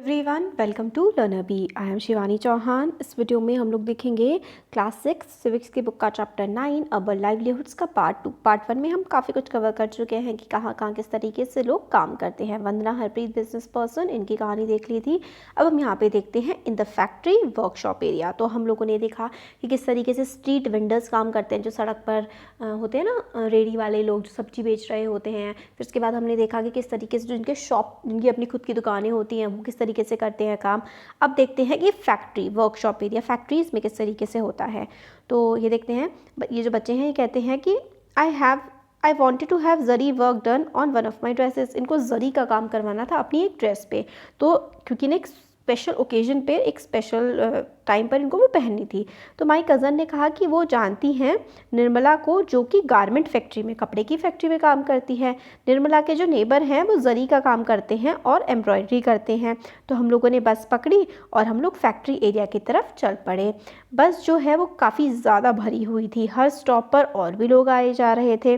Everyone, welcome to Learner Bee. I am Shivani Chauhan. इस video में हम लोग देखेंगे क्लास 6 सिविक्स की बुक का चैप्टर 9 अर्बन लाइवलीहुड्स का पार्ट 2। पार्ट 1 में हम काफ़ी कुछ कवर कर चुके हैं कि कहाँ कहाँ किस तरीके से लोग काम करते हैं। वंदना हरप्रीत बिजनेस पर्सन, इनकी कहानी देख ली थी। अब हम यहाँ पे देखते हैं in the factory workshop area. तो हम लोगों ने देखा कि किस तरीके से स्ट्रीट वेंडर्स काम करते हैं, जो सड़क पर होते हैं ना, रेडी वाले लोग जो सब्जी बेच रहे होते हैं। फिर उसके बाद हमने देखा कि किस तरीके से जो इनके शॉप, जिनकी अपनी खुद की दुकानें होती हैं, वो किस तरीके से करते हैं काम। अब देखते हैं कि फैक्ट्री वर्कशॉप एरिया फैक्ट्रीज में किस तरीके से होता है। तो ये देखते हैं, ये जो बच्चे हैं ये कहते हैं कि I wanted to have zari work done on one of my dresses. इनको जरी का काम करवाना था अपनी एक ड्रेस पे। तो क्योंकि ना एक स्पेशल ओकेजन पे, एक स्पेशल टाइम पर इनको वो पहननी थी। तो माई कज़न ने कहा कि वो जानती हैं निर्मला को, जो कि गारमेंट फैक्ट्री में, कपड़े की फैक्ट्री में काम करती है। निर्मला के जो नेबर हैं वो जरी का काम करते हैं और एम्ब्रॉयडरी करते हैं। तो हम लोगों ने बस पकड़ी और हम लोग फैक्ट्री एरिया की तरफ चल पड़े। बस जो है वो काफ़ी ज़्यादा भरी हुई थी। हर स्टॉप पर और भी लोग आए जा रहे थे।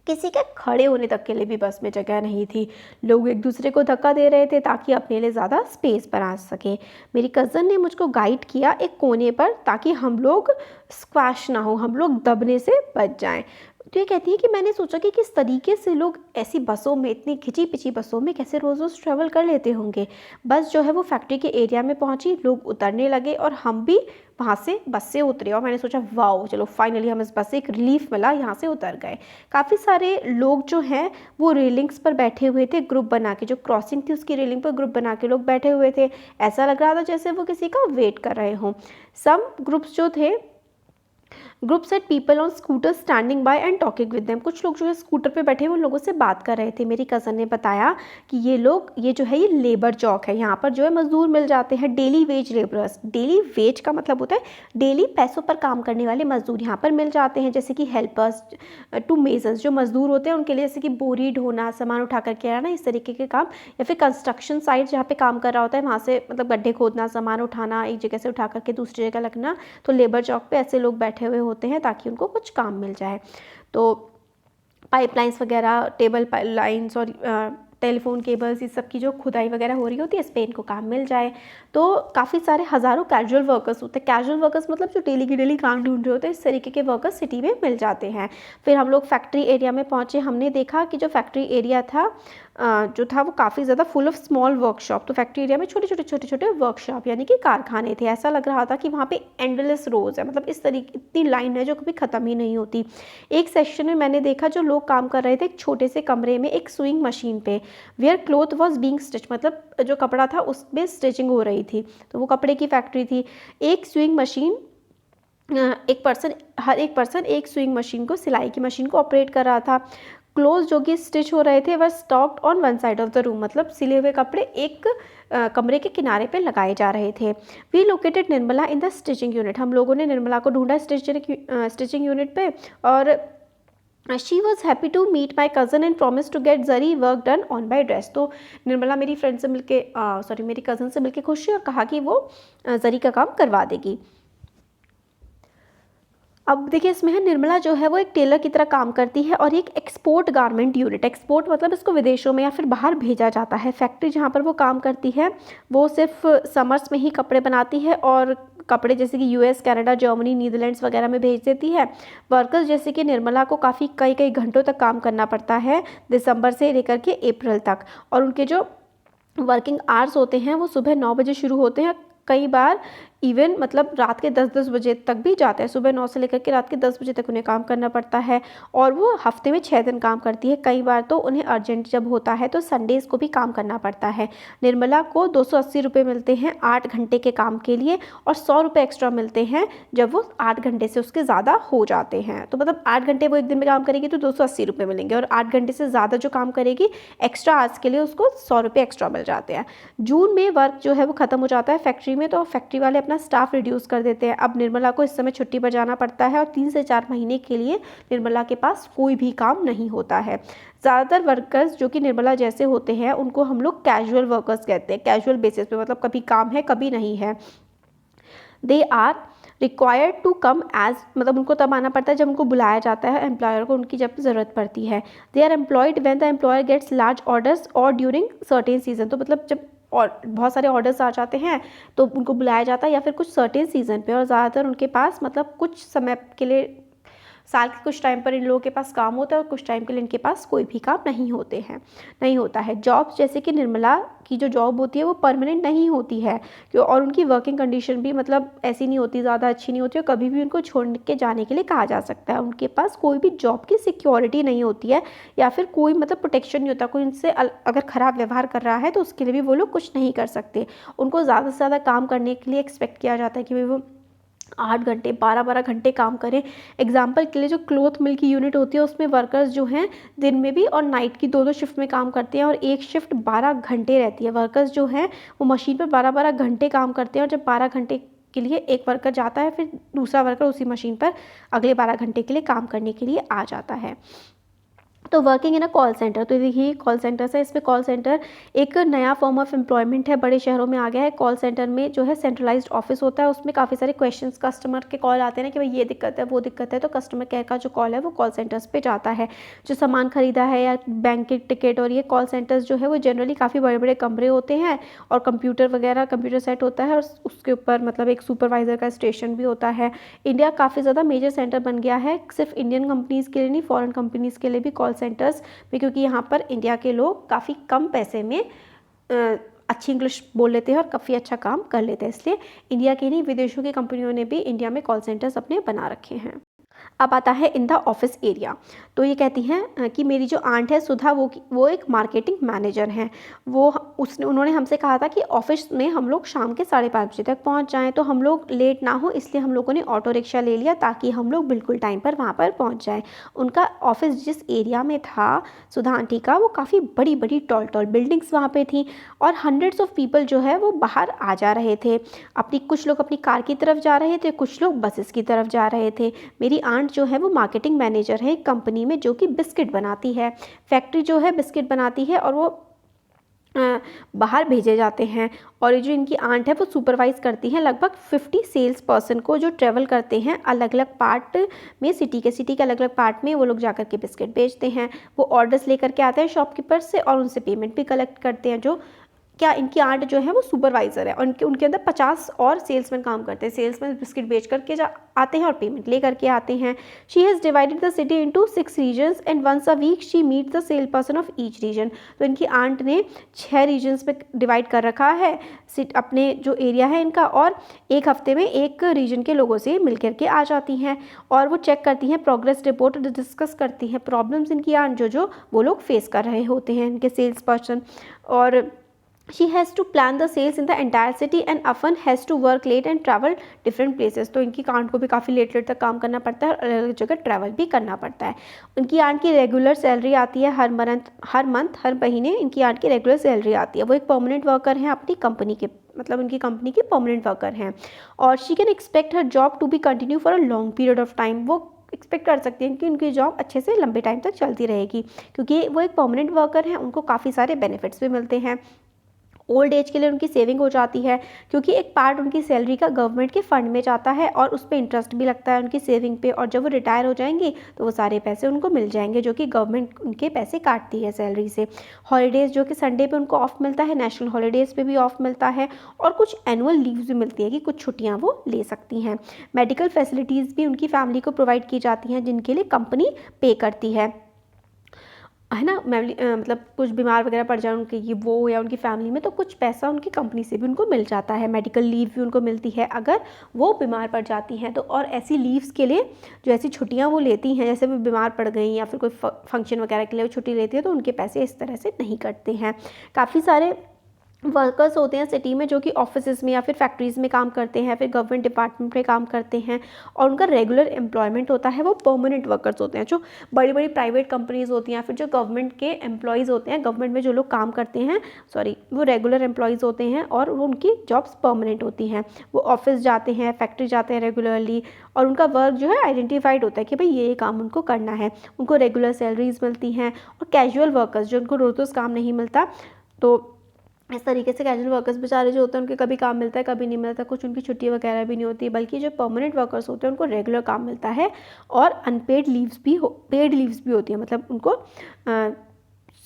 किसी के खड़े होने तक के लिए भी बस में जगह नहीं थी। लोग एक दूसरे को धक्का दे रहे थे ताकि अपने लिए ज़्यादा स्पेस बना सके। मेरी कज़न ने मुझको गाइड किया एक कोने पर, ताकि हम लोग स्क्वैश ना हो, हम लोग दबने से बच जाएं। तो ये कहती है कि मैंने सोचा कि किस तरीके से लोग ऐसी बसों में, इतनी खिंची पिची बसों में कैसे रोज़ रोज़ ट्रैवल कर लेते होंगे। बस जो है वो फैक्ट्री के एरिया में पहुंची, लोग उतरने लगे और हम भी वहाँ से बस से उतरे। और मैंने सोचा वाओ, चलो फाइनली हम इस बस से एक रिलीफ मिला, यहाँ से उतर गए। काफ़ी सारे लोग जो हैं वो रेलिंग्स पर बैठे हुए थे, ग्रुप बना के। जो क्रॉसिंग थी उसकी रेलिंग पर ग्रुप बना के लोग बैठे हुए थे। ऐसा लग रहा था जैसे वो किसी का वेट कर रहे हों। सम ग्रुप्स जो थे, group set people on scooter standing bye and talking with them. कुछ लोग जो है स्कूटर पे बैठे हुए उन लोगों से बात कर रहे थे। मेरी कज़न ने बताया कि ये लोग, ये जो है ये लेबर चौक है, यहाँ पर जो है मजदूर मिल जाते हैं, daily veg labourers. Daily veg का मतलब होता है डेली पैसों पर काम करने वाले मजदूर यहाँ पर मिल जाते हैं। जैसे कि हेल्पर्स टू मेजर्स, जो मजदूर होते हैं उनके लिए, जैसे कि बोरी ढोना, सामान उठा करके आना, इस तरीके के काम। या फिर कंस्ट्रक्शन साइट जहाँ पे काम कर रहा होता है, वहाँ से मतलब गड्ढे खोदना, सामान उठाना, एक जगह से उठा करके दूसरी जगह रखना। तो लेबर चौक पे ऐसे लोग बैठे हुए होते हैं ताकि उनको कुछ काम मिल जाए। तो पाइपलाइंस वगैरह, टेबल लाइंस और टेलीफोन केबल्स, इस सब की जो खुदाई वगैरह हो रही होती है, इस पर इनको काम मिल जाए। तो काफ़ी सारे हज़ारों कैजुअल वर्कर्स होते हैं। कैजुअल वर्कर्स मतलब जो डेली की डेली काम ढूंढ रहे होते हैं, इस तरीके के वर्कर्स सिटी में मिल जाते हैं। फिर हम लोग फैक्ट्री एरिया में पहुँचे। हमने देखा कि जो फैक्ट्री एरिया था जो था वो काफ़ी ज़्यादा फुल ऑफ स्मॉल वर्कशॉप। तो फैक्ट्री एरिया में छोटे छोटे वर्कशॉप यानी कि कारखाने थे। ऐसा लग रहा था कि वहाँ पे एंडलेस रोज़ है, मतलब इस तरीके इतनी लाइन है जो कभी ख़त्म ही नहीं होती। एक सेक्शन में मैंने देखा जो लोग काम कर रहे थे एक छोटे से कमरे में, एक सुइंग मशीन पे, where cloth was being stitch, मतलब जो कपड़ा था उसमें स्टिचिंग हो रही थी। तो वो कपड़े की फैक्ट्री थी। एक स्विंग मशीन, हर एक पर्सन एक स्विंग मशीन को, सिलाई की मशीन को ऑपरेट कर रहा था। क्लोथ जो कि स्टिच हो रहे थे वह stocked on one side of the room, मतलब सिले हुए कपड़े एक कमरे के किनारे पे लगाए जा रहे थे। We located Nirmala in the stitching unit. हम लोगों ने निर्मला को ढूंढा स्टिचिंग यूनिट पे। और she was happy to meet my cousin and promise to get zari work done on my dress. तो निर्मला मेरी फ्रेंड से मिलके मेरी कज़न से मिलके खुश हुई और कहा कि वो जरी का काम करवा देगी। अब देखिए, इसमें है निर्मला जो है वो एक टेलर की तरह काम करती है और एक एक्सपोर्ट गारमेंट यूनिट, एक्सपोर्ट मतलब इसको विदेशों में या फिर बाहर भेजा जाता है। फैक्ट्री जहाँ पर वो काम करती है वो सिर्फ समर्स में ही कपड़े बनाती है और कपड़े जैसे कि यूएस, कनाडा, जर्मनी, नीदरलैंड्स वगैरह में भेज देती है। वर्कर्स जैसे कि निर्मला को काफ़ी कई घंटों तक काम करना पड़ता है, दिसंबर से लेकर के अप्रैल तक। और उनके जो वर्किंग आवर्स होते हैं वो सुबह 9 बजे शुरू होते हैं, कई बार इवन मतलब रात के 10 बजे तक भी जाते हैं। सुबह 9 से लेकर के रात के 10 बजे तक उन्हें काम करना पड़ता है। और वो हफ्ते में 6 दिन काम करती है। कई बार तो उन्हें अर्जेंट जब होता है तो संडेज़ को भी काम करना पड़ता है। निर्मला को 280 रुपये मिलते हैं 8 घंटे के काम के लिए, और 100 रुपये एक्स्ट्रा मिलते हैं जब वो 8 घंटे से उसके ज़्यादा हो जाते हैं। तो मतलब 8 घंटे वो एक दिन में काम करेगी तो 280 रुपये मिलेंगे, और 8 घंटे से ज़्यादा जो काम करेगी एक्स्ट्रा आवर्स के लिए उसको 100 रुपये एक्स्ट्रा मिल जाते हैं। जून में वर्क जो है वो ख़त्म हो जाता है फैक्ट्री में, तो फैक्ट्री वाले अपना स्टाफ रिड्यूस कर देते हैं। अब निर्मला को इस समय छुट्टी पर जाना पड़ता है और 3 से 4 महीने के लिए निर्मला के पास कोई भी काम नहीं होता है। ज़्यादातर वर्कर्स जो कि निर्मला जैसे होते हैं उनको हम लोग कैजुअल वर्कर्स कहते हैं। कैजुअल बेसिस पे, मतलब कभी काम है कभी नहीं है। They are required to come as, मतलब उनको तब आना पड़ता है जब उनको बुलाया जाता है एम्प्लॉयर को, उनकी जब ज़रूरत पड़ती है। They are employed when the employer gets large orders और ड्यूरिंग सर्टेन सीजन। तो मतलब जब और बहुत सारे ऑर्डर्स आ जाते हैं तो उनको बुलाया जाता है, या फिर कुछ सर्टेन सीज़न पे, और ज़्यादातर उनके पास मतलब कुछ समय के लिए साल के कुछ टाइम पर इन लोगों के पास काम होता है और कुछ टाइम के लिए इनके पास कोई भी काम नहीं होता है। जॉब्स जैसे कि निर्मला की जो जॉब होती है वो परमानेंट नहीं होती है, क्यों, और उनकी वर्किंग कंडीशन भी मतलब ऐसी नहीं होती, ज़्यादा अच्छी नहीं होती, और कभी भी उनको छोड़ के जाने के लिए कहा जा सकता है। उनके पास कोई भी जॉब की सिक्योरिटी नहीं होती है, या फिर कोई मतलब प्रोटेक्शन नहीं होता, कोई उनसे अगर ख़राब व्यवहार कर रहा है तो उसके लिए भी वो लोग कुछ नहीं कर सकते। उनको ज़्यादा से ज़्यादा काम करने के लिए एक्सपेक्ट किया जाता है कि वो 8 घंटे 12-12 घंटे काम करें। एग्जाम्पल के लिए जो क्लॉथ मिल की यूनिट होती है उसमें वर्कर्स जो हैं दिन में भी और नाइट की 2-2 शिफ्ट में काम करते हैं, और एक शिफ्ट 12 घंटे रहती है। वर्कर्स जो हैं वो मशीन पर 12-12 घंटे काम करते हैं, और जब 12 घंटे के लिए एक वर्कर जाता है फिर दूसरा वर्कर उसी मशीन पर अगले 12 घंटे के लिए काम करने के लिए आ जाता है। तो working in a call centre, तो देखिए कॉल सेंटर से, इसमें कॉल सेंटर एक नया फॉर्म ऑफ एम्प्लॉयमेंट है, बड़े शहरों में आ गया है। कॉल सेंटर में जो है सेंट्रलाइज्ड ऑफिस होता है, उसमें काफ़ी सारे क्वेश्चंस कस्टमर के कॉल आते हैं ना कि भाई ये दिक्कत है वो दिक्कत है, तो कस्टमर केयर का जो कॉल है वो कॉल सेंटर्स पे जाता है। जो सामान खरीदा है या बैंक के टिकट, और ये कॉल सेंटर्स जो है वो जनरली काफ़ी बड़े बड़े कमरे होते हैं और कंप्यूटर वगैरह कंप्यूटर सेट होता है, और उसके ऊपर मतलब एक सुपरवाइज़र का स्टेशन भी होता है। इंडिया काफ़ी ज़्यादा मेजर सेंटर बन गया है, सिर्फ इंडियन कंपनीज़ के लिए नहीं, फॉरेन कंपनीज़ के लिए भी कॉल सेंटर्स, क्योंकि यहाँ पर इंडिया के लोग काफ़ी कम पैसे में अच्छी इंग्लिश बोल लेते हैं और काफ़ी अच्छा काम कर लेते हैं, इसलिए इंडिया की नहीं विदेशों की कंपनियों ने भी इंडिया में कॉल सेंटर्स अपने बना रखे हैं। अब आता है इन द ऑफिस एरिया। तो ये कहती हैं कि मेरी जो आंट है सुधा, वो एक मार्केटिंग मैनेजर हैं। उन्होंने हमसे कहा था कि ऑफिस में हम लोग शाम के 5:30 बजे तक पहुंच जाएं, तो हम लोग लेट ना हो इसलिए हम लोगों ने ऑटो रिक्शा ले लिया ताकि हम लोग बिल्कुल टाइम पर वहाँ पर पहुँच जाएँ। उनका ऑफिस जिस एरिया में था सुधा आंटी का, वो काफ़ी बड़ी बड़ी टॉल टॉल बिल्डिंग्स वहाँ पर थी, और हंड्रेड्स ऑफ पीपल जो है वो बाहर आ जा रहे थे। कुछ लोग अपनी कार की तरफ जा रहे थे, कुछ लोग बसेस की तरफ जा रहे थे। मेरी आंट जो है वो मार्केटिंग मैनेजर है एक कंपनी में जो कि बिस्किट बनाती है, फैक्ट्री जो है बिस्किट बनाती है, और वो बाहर भेजे जाते हैं। और ये जो इनकी आंट है वो सुपरवाइज़ करती हैं लगभग 50 सेल्स पर्सन को, जो ट्रेवल करते हैं अलग अलग पार्ट में, सिटी के अलग अलग पार्ट में वो लोग जाकर के बिस्किट बेचते हैं। वो ऑर्डर्स लेकर के आते हैं शॉपकीपर से और उनसे पेमेंट भी कलेक्ट करते हैं। जो क्या इनकी आंट जो है वो सुपरवाइज़र है, और उनके अंदर 50 और सेल्समैन काम करते हैं। सेल्समैन बिस्किट बेच करके आते हैं और पेमेंट ले करके आते हैं। She has divided the city into 6 regions and once a week she meet the sale person of each region. तो इनकी आंट ने 6 रीजन्स में डिवाइड कर रखा है अपने जो एरिया है इनका, और एक हफ्ते में एक रीजन के लोगों से मिल करके आ जाती हैं, और वो चेक करती हैं प्रोग्रेस रिपोर्ट, डिस्कस करती हैं प्रॉब्लम्स इनकी आंट जो वो लोग फेस कर रहे होते हैं इनके सेल्स पर्सन। और she has to plan the sales in the entire city and often has to work late and travel different places। तो इनकी आंट को भी काफ़ी लेट तक काम करना पड़ता है और अलग अलग जगह ट्रैवल भी करना पड़ता है। उनकी आंट की रेगुलर सैलरी आती है हर महीने इनकी आंट की रेगुलर सैलरी आती है। वो एक परमानेंट वर्कर हैं अपनी कंपनी के, मतलब उनकी कंपनी के परमानेंट वर्कर हैं, और she can expect her job to be continue for a long period of time. वो एक्सपेक्ट कर सकती हैं कि उनकी जॉब अच्छे से लंबे टाइम तक चलती रहेगी, क्योंकि वो एक परमानेंट वर्कर हैं, उनको काफ़ी सारे बेनिफिट्स भी मिलते हैं। ओल्ड एज के लिए उनकी सेविंग हो जाती है, क्योंकि एक पार्ट उनकी सैलरी का गवर्नमेंट के फंड में जाता है और उस पर इंटरेस्ट भी लगता है उनकी सेविंग पे, और जब वो रिटायर हो जाएंगे तो वो सारे पैसे उनको मिल जाएंगे जो कि गवर्नमेंट उनके पैसे काटती है सैलरी से। हॉलीडेज़ जो कि संडे पे उनको ऑफ मिलता है, नेशनल हॉलीडेज़ पे भी ऑफ मिलता है, और कुछ एनुअल लीव्स भी मिलती है कि कुछ छुट्टियाँ वो ले सकती हैं। मेडिकल फैसिलिटीज़ भी उनकी फैमिली को प्रोवाइड की जाती हैं जिनके लिए कंपनी पे करती है ना। मतलब कुछ बीमार वगैरह पड़ जाए उनके ये वो या उनकी फैमिली में, तो कुछ पैसा उनकी कंपनी से भी उनको मिल जाता है। मेडिकल लीव भी उनको मिलती है अगर वो बीमार पड़ जाती हैं तो। और ऐसी लीव्स के लिए जो ऐसी छुट्टियां वो लेती हैं, जैसे वो बीमार पड़ गई या फिर कोई फंक्शन वगैरह के लिए वो छुट्टी लेती है, तो उनके पैसे इस तरह से नहीं कटते हैं। काफ़ी सारे वर्कर्स होते हैं सिटी में जो कि ऑफिसेज में या फिर फैक्ट्रीज़ में काम करते हैं, फिर गवर्नमेंट डिपार्टमेंट में काम करते हैं, और उनका रेगुलर एम्प्लॉयमेंट होता है। वो परमानेंट वर्कर्स होते हैं। जो बड़ी बड़ी प्राइवेट कंपनीज़ होती हैं या फिर जो गवर्नमेंट के एम्प्लॉयज़ होते हैं, गवर्नमेंट में जो लोग काम करते हैं, वो रेगुलर एम्प्लॉयज़ होते हैं और वो उनकी जॉब्स परमानेंट होती हैं। वो ऑफिस जाते हैं, फैक्ट्री जाते हैं रेगुलरली, और उनका वर्क जो है आइडेंटिफाइड होता है कि भाई ये काम उनको करना है। उनको रेगुलर सैलरीज मिलती हैं। और कैजुअल वर्कर्स जो उनको रोज़ रोज़ काम नहीं मिलता, तो इस तरीके से कैजुअल वर्कर्स बेचारे जो होते हैं उनके कभी काम मिलता है कभी नहीं मिलता, कुछ उनकी छुट्टी वगैरह भी नहीं होती, बल्कि जो परमानेंट वर्कर्स होते हैं उनको रेगुलर काम मिलता है, और अनपेड लीव्स भी पेड लीव्स भी होती हैं, मतलब उनको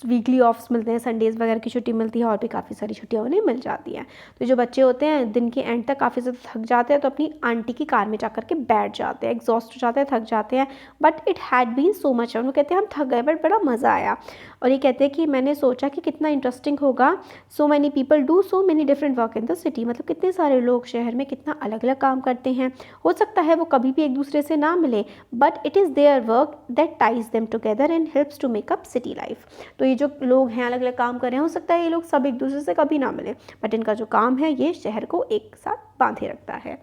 वीकली ऑफ्स मिलते हैं, संडेज़ वगैरह की छुट्टी मिलती है और भी काफ़ी सारी छुट्टियाँ उन्हें मिल जाती हैं। तो जो बच्चे होते हैं दिन के एंड तक काफ़ी ज़्यादा थक जाते हैं, तो अपनी आंटी की कार में जा कर के बैठ जाते हैं, एग्जॉस्ट हो जाते हैं, थक जाते हैं, but it had been so much fun. वो कहते हैं हम थक गए बट बड़ा मज़ा आया। और ये कहते हैं कि मैंने सोचा कि कितना इंटरेस्टिंग होगा, so many people do so many different work in the city, मतलब कितने सारे लोग शहर में कितना अलग अलग काम करते हैं। हो सकता है वो कभी भी एक दूसरे से ना मिले, but it is their work that ties them together and helps to make up city life. तो ये जो लोग हैं अलग अलग काम कर रहे हैं, हो सकता है ये लोग सब एक दूसरे से कभी ना मिले, बट इनका जो काम है ये शहर को एक साथ बांधे रखता है।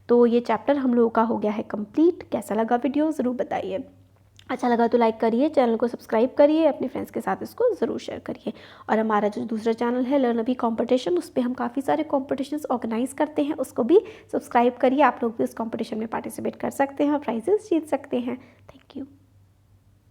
तो ये चैप्टर हम लोगों का हो गया है कंप्लीट। कैसा लगा वीडियो ज़रूर बताइए। अच्छा लगा तो लाइक करिए, चैनल को सब्सक्राइब करिए, अपने फ्रेंड्स के साथ इसको ज़रूर शेयर करिए। और हमारा जो दूसरा चैनल है लर्न अभी कंपटीशन, उस पर हम काफ़ी सारे कॉम्पिटिशन्स ऑर्गेनाइज करते हैं, उसको भी सब्सक्राइब करिए। आप लोग भी उस कॉम्पिटिशन में पार्टिसिपेट कर सकते हैं और प्राइजेस जीत सकते हैं। Thank you.